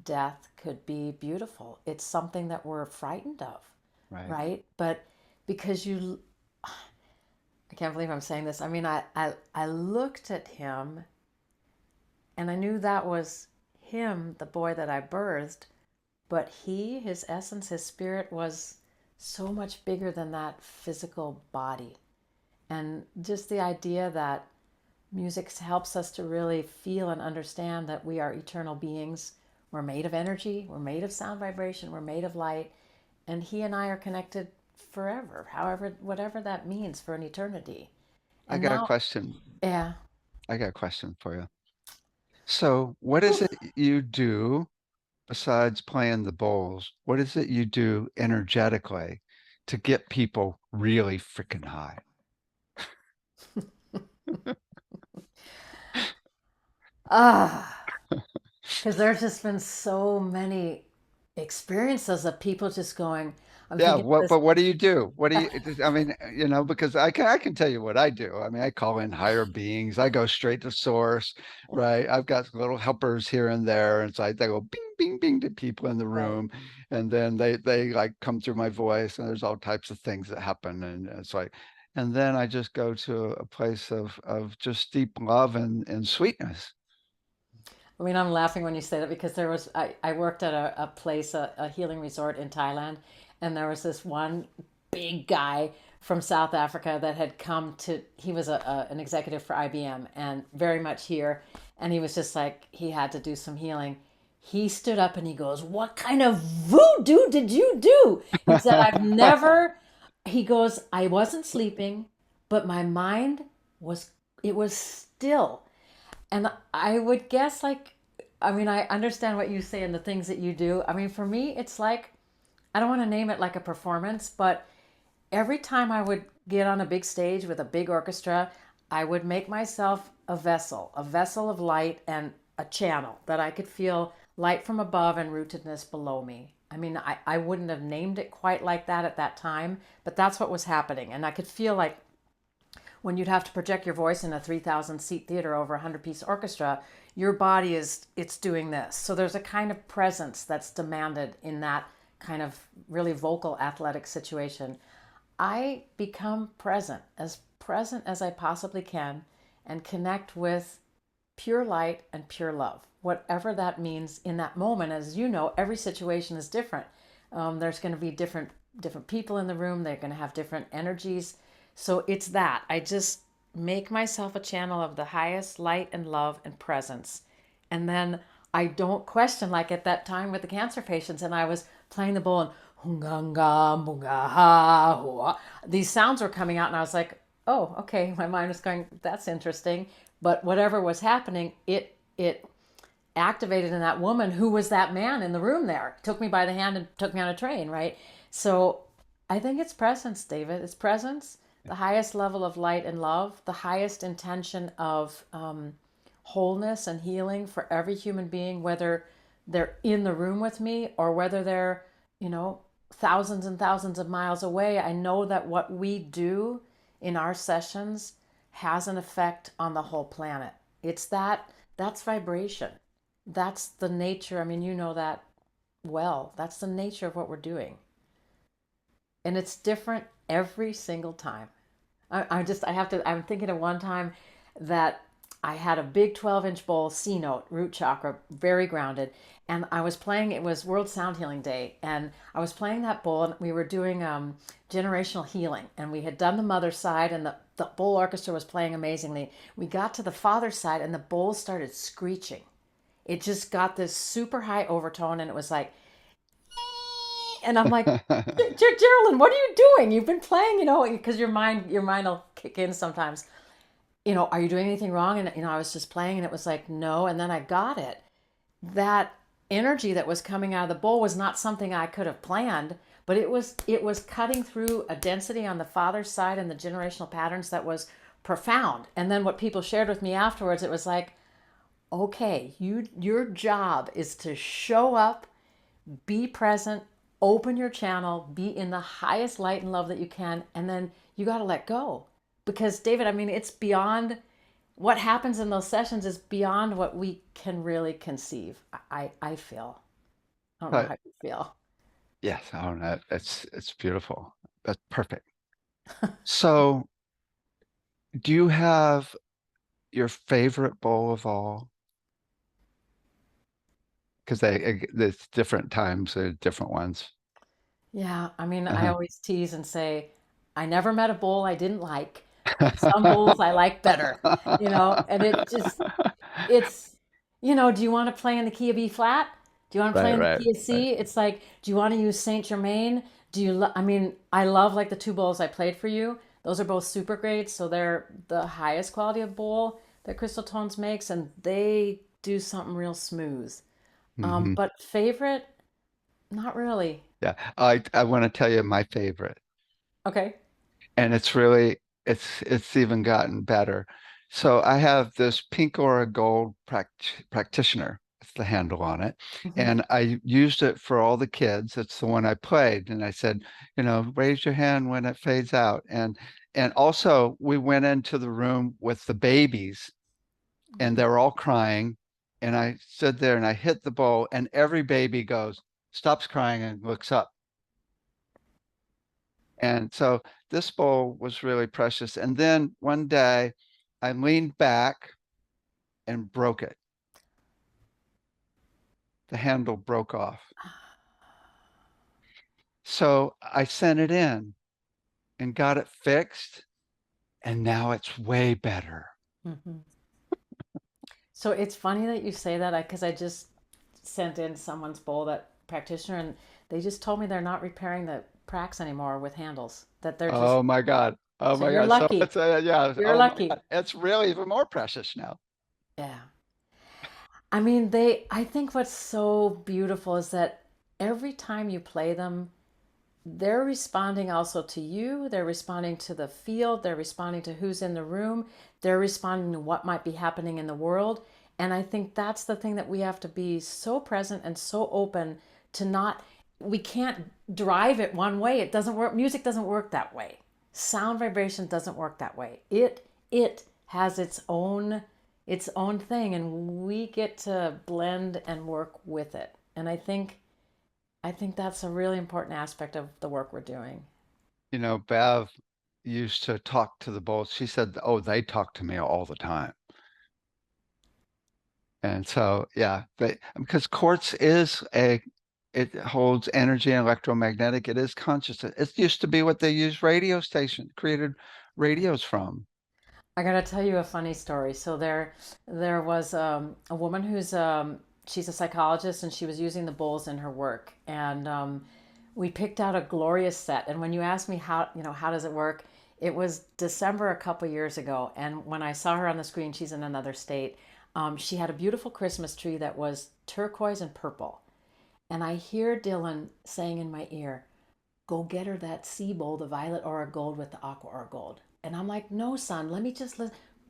death could be beautiful. It's something that we're frightened of, Right. right? But because I can't believe I'm saying this. I mean, I looked at him and I knew that was him, the boy that I birthed, but his essence, his spirit was so much bigger than that physical body. And just the idea that music helps us to really feel and understand that we are eternal beings. We're made of energy, we're made of sound vibration, we're made of light, and he and I are connected forever, however, whatever that means for an eternity. I And got a now, question. yeah. I got a question for you. So, what is it you do besides playing the bowls? What is it you do energetically to get people really freaking high? Ah, because there's just been so many experiences of people just going, I'm Yeah, thinking of what this. but what do you do? What do you I mean, because I can tell you what I do. I mean, I call in higher beings. I go straight to source, right? I've got little helpers here and there, and so they go bing bing bing to people in the Right. room, and then they like come through my voice, and there's all types of things that happen, and it's like, and then I just go to a place of just deep love and sweetness. I mean, I'm laughing when you say that because I worked at a place, a healing resort in Thailand, and there was this one big guy from South Africa that had come he was an executive for IBM and very much here. And he was just like, he had to do some healing. He stood up and he goes, "What kind of voodoo did you do?" He said, he goes, "I wasn't sleeping, but my mind was, it was still." And I would guess, like, I mean, I understand what you say and the things that you do. I mean, for me, it's like, I don't want to name it like a performance, but every time I would get on a big stage with a big orchestra, I would make myself a vessel of light and a channel that I could feel light from above and rootedness below me. I mean, I wouldn't have named it quite like that at that time, but that's what was happening. And I could feel like when you'd have to project your voice in a 3,000 seat theater over a 100-piece orchestra, your body it's doing this. So there's a kind of presence that's demanded in that kind of really vocal athletic situation. I become present as I possibly can, and connect with pure light and pure love, whatever that means in that moment. As you know, every situation is different. There's going to be different people in the room. They're going to have different energies. So it's that I just make myself a channel of the highest light and love and presence, and then I don't question. Like at that time with the cancer patients, and I was playing the bowl and hunganga munga ha hua. These sounds were coming out, and I was like, oh, okay. My mind was going, that's interesting. But whatever was happening, it activated in that woman who was that man in the room there, took me by the hand and took me on a train, right? So I think it's presence, David. It's presence, the highest level of light and love, the highest intention of wholeness and healing for every human being, whether they're in the room with me or whether they're, you know, thousands and thousands of miles away. I know that what we do in our sessions has an effect on the whole planet. That's vibration. That's the nature. I mean, you know that well. That's the nature of what we're doing. And it's different every single time. I'm thinking of one time that I had a big 12-inch bowl, C note, root chakra, very grounded. And I was playing, it was World Sound Healing Day. And I was playing that bowl, and we were doing generational healing. And we had done the mother side, and the bowl orchestra was playing amazingly. We got to the father side, and the bowl started screeching. It just got this super high overtone, and it was like, and I'm like, Jeralyn, what are you doing? You've been playing, because your mind will kick in sometimes. Are you doing anything wrong? And I was just playing, and it was like, no. And then I got it. That energy that was coming out of the bowl was not something I could have planned, but it was cutting through a density on the father's side and the generational patterns that was profound. And then what people shared with me afterwards, it was like, okay, your job is to show up, be present, open your channel, be in the highest light and love that you can, and then you got to let go. Because David, I mean, it's beyond what happens in those sessions is beyond what we can really conceive. I feel. I don't know But how you feel. yes, oh, no, it's beautiful. That's perfect. So, do you have your favorite bowl of all? Because there's different times, different ones. Yeah, I mean, I Uh-huh. always tease and say, I never met a bowl I didn't like, but some bowls I like better, and it just, it's, do you want to play in the key of B flat? Do you want to play Right, in the right, key of right. C? It's like, do you want to use Saint Germain? I mean, I love like the two bowls I played for you. Those are both super grades, so they're the highest quality of bowl that Crystal Tones makes, and they do something real smooth. Hmm. But favorite, not really. Yeah, I want to tell you my favorite, Okay. and it's even gotten better. So I have this pink aura gold practitioner. It's the handle on it, Mhm. and I used it for all the kids. It's the one I played, and I said, raise your hand when it fades out. And also we went into the room with the babies, and they were all crying, and I stood there and I hit the bowl, and every baby goes, stops crying and looks up. And so this bowl was really precious. And then one day I leaned back and broke it. The handle broke off. So I sent it in and got it fixed. And now it's way better. Mhm. So it's funny that you say that because I just sent in someone's bowl, that practitioner, and they just told me they're not repairing the cracks anymore with handles. That they're just Oh my God. Oh so my you're God. So lucky. it's yeah. You're Oh my God. lucky. It's really even more precious now. Yeah. I mean, I think what's so beautiful is that every time you play them, they're responding also to you. They're responding to the field. They're responding to who's in the room. They're responding to what might be happening in the world. And I think that's the thing that we have to be so present and so open to not, we can't drive it one way. It doesn't work. Music doesn't work that way. Sound vibration doesn't work that way. It has its own thing and we get to blend and work with it. And I think that's a really important aspect of the work we're doing. Bev used to talk to the bulls. She said, oh, they talk to me all the time. And so, yeah, because quartz it holds energy and electromagnetic. It is conscious. It used to be what they used created radios from. I gotta tell you a funny story. So there was a woman she's a psychologist and she was using the bowls in her work, and we picked out a glorious set. And when you asked me how does it work, it was December a couple years ago, and when I saw her on the screen, she's in another state. She had a beautiful Christmas tree that was turquoise and purple, and I hear Dylan saying in my ear, go get her that sea bowl, the violet aura gold with the aqua aura gold. And I'm like, no, son, let me just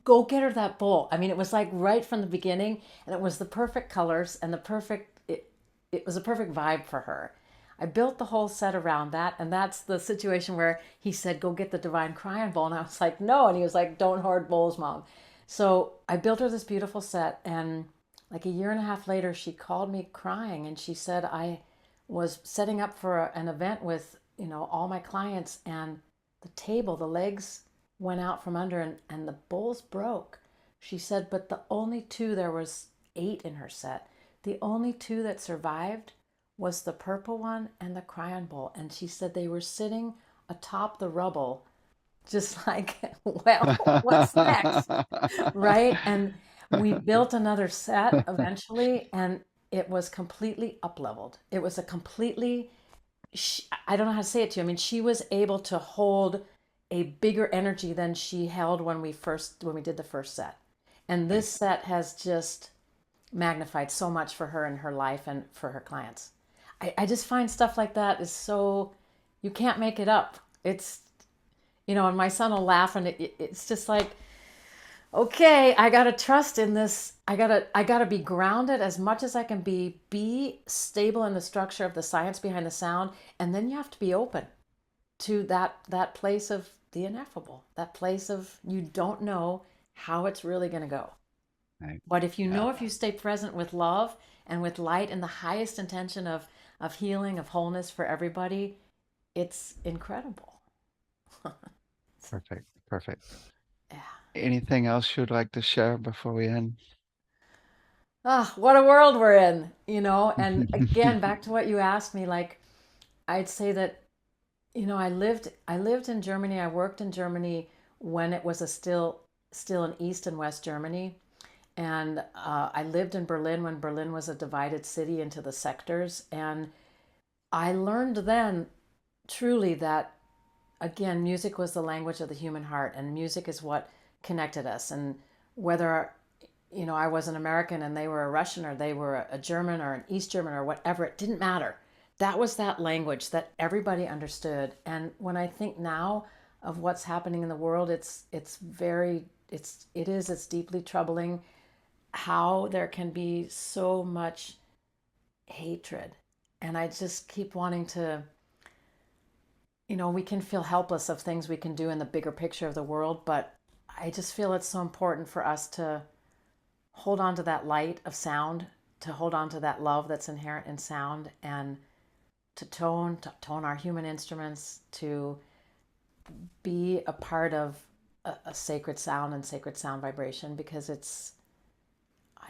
go get her that bowl. I mean, it was like right from the beginning, and it was the perfect colors and it was a perfect vibe for her. I built the whole set around that, and that's the situation where he said, go get the divine crayon bowl. And I was like, no. And he was like, don't hoard bowls, mom. So I built her this beautiful set, and like a year and a half later, she called me crying and she said, I was setting up for an event with all my clients, and the legs went out from under, and the bowls broke. She said, but the only two, there was 8 in her set, the only two that survived was the purple one and the crayon bowl. And she said they were sitting atop the rubble, just like, well, what's next? Right? And we built another set eventually, and it was completely up leveled. It was a completely, I don't know how to say it to you. I mean, she was able to hold a bigger energy than she held when we did the first set. And this set has just magnified so much for her in her life and for her clients. I just find stuff like that is so. You can't make it up. It's, and my son will laugh, and it's just like, okay, I gotta trust in this. I gotta be grounded as much as I can be stable in the structure of the science behind the sound, and then you have to be open to that place of the ineffable, that place of you don't know how it's really going to go. Right. But if you Yeah. know, if you stay present with love and with light and the highest intention of healing, of wholeness for everybody, it's incredible. Perfect. Perfect. Yeah. Anything else you'd like to share before we end? Ah, what a world we're in, And again, back to what you asked me, like I'd say that, I lived in Germany. I worked in Germany when it was still in East and West Germany. And I lived in Berlin when Berlin was a divided city into the sectors. And I learned then truly that, again, music was the language of the human heart, and music is what connected us. And whether, I was an American and they were a Russian, or they were a German or an East German or whatever, it didn't matter. That was that language that everybody understood. And when I think now of what's happening in the world, it's deeply troubling how there can be so much hatred. And I just keep wanting to, we can feel helpless of things we can do in the bigger picture of the world, but I just feel it's so important for us to hold on to that light of sound, to hold on to that love that's inherent in sound, and to tone our human instruments, to be a part of a sacred sound and sacred sound vibration, because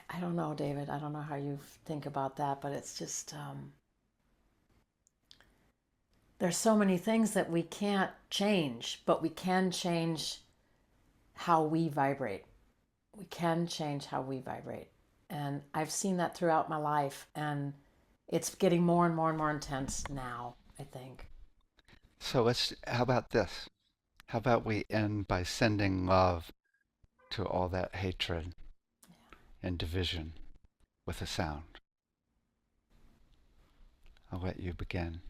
I don't know, David. I don't know how you think about that, but it's just, there's so many things that we can't change, but we can change how we vibrate. We can change how we vibrate. And I've seen that throughout my life, and it's getting more and more and more intense now, I think. So how about this? How about we end by sending love to all that hatred and division with a sound? I'll let you begin.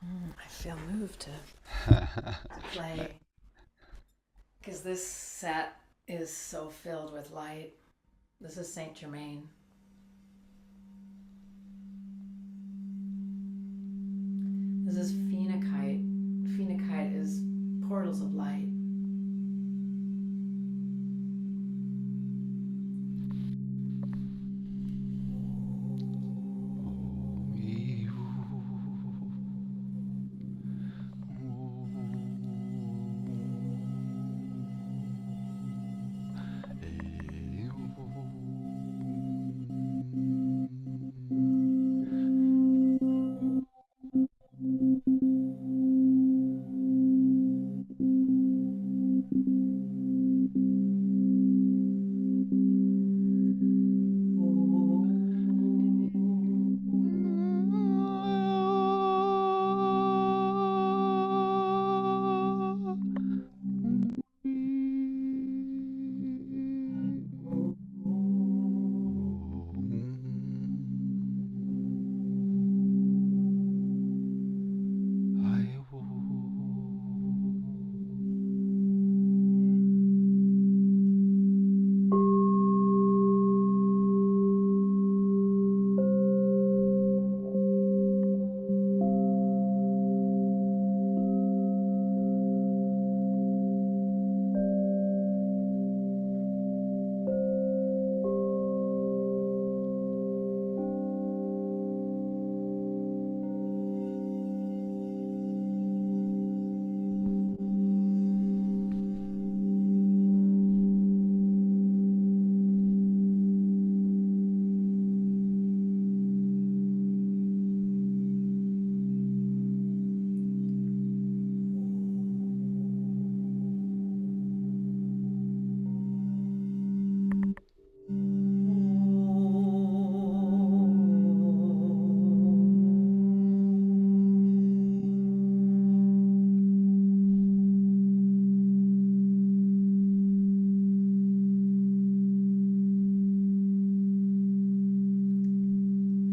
I feel moved to play, because this set is so filled with light. This is Saint Germain. This is phenakite. Phenakite is portals of light.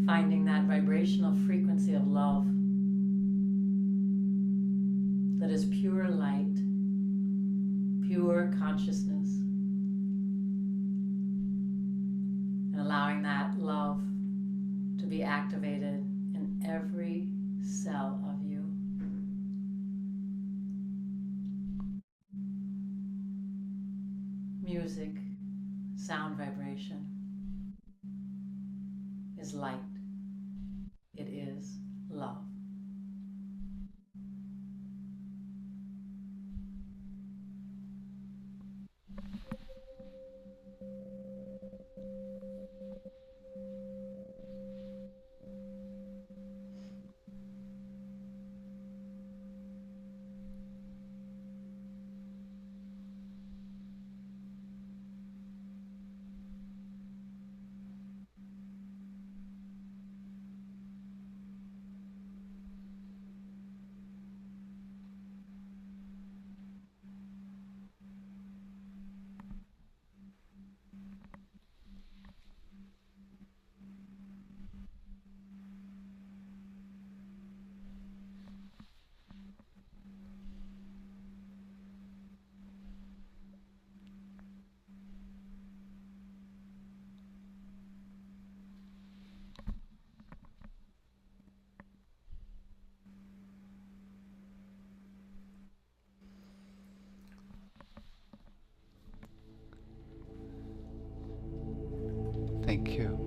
Finding that vibrational frequency of love that is pure light, pure consciousness, and allowing that love to be activated in every cell of you. Music, sound vibration is light. It is love. Thank you.